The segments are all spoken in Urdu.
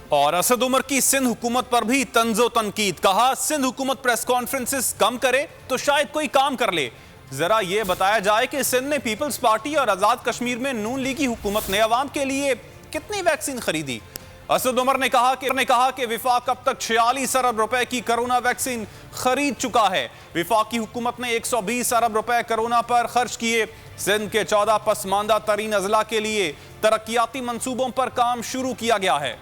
اور اسد عمر کی سندھ حکومت پر بھی طنز و تنقید. کہا سندھ حکومت پریس کانفرنسز کم کرے تو شاید کوئی کام کر لے. ذرا یہ بتایا جائے کہ سندھ نے پیپلز پارٹی اور آزاد کشمیر میں نون لیگی حکومت نے عوام کے لیے کتنی ویکسین خریدی. اسد عمر نے کہا کہ وفاق اب تک 46 ارب روپے کی کرونا ویکسین خرید چکا ہے. وفاق کی حکومت نے 120 ارب روپے کرونا پر خرچ کیے. سندھ کے 14 پسماندہ ترین اضلاع کے لیے ترقیاتی منصوبوں پر کام شروع کیا گیا ہے.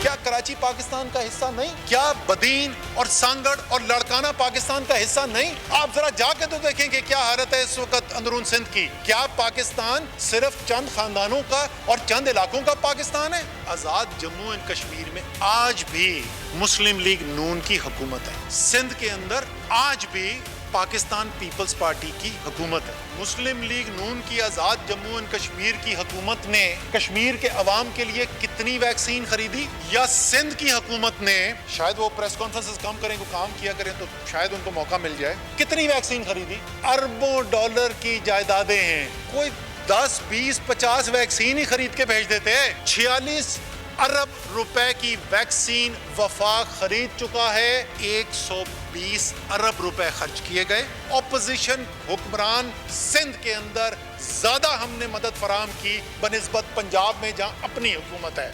کیا کراچی پاکستان کا حصہ نہیں؟ کیا بدین اور سانگڑ اور لڑکانہ پاکستان کا حصہ نہیں؟ آپ ذرا جا کے تو دیکھیں کہ کیا حالت ہے اس وقت اندرون سندھ کی. کیا پاکستان صرف چند خاندانوں کا اور چند علاقوں کا پاکستان ہے؟ آزاد جموں اینڈ کشمیر میں آج بھی مسلم لیگ نون کی حکومت ہے. سندھ کے اندر آج بھی پاکستان پیپلز پارٹی کی حکومت ہے. مسلم لیگ نون کی آزاد جموں اینڈ کشمیر کی حکومت نے کشمیر کے عوام کے لیے کتنی ویکسین خریدی؟ یا سندھ کی حکومت نے شاید وہ پریس کانفرنسز کم کریں کو کام کیا کریں تو شاید ان کو موقع مل جائے. کتنی ویکسین خریدی؟ اربوں ڈالر کی جائیدادیں ہیں. کوئی 10 20 50 ویکسین ہی خرید کے بھیج دیتے ہیں. 46 ارب روپے کی ویکسین وفاق خرید چکا ہے. 120 ارب روپے خرچ کیے گئے. اپوزیشن حکمران سندھ کے اندر زیادہ ہم نے مدد فراہم کی بنسبت پنجاب میں جہاں اپنی حکومت ہے.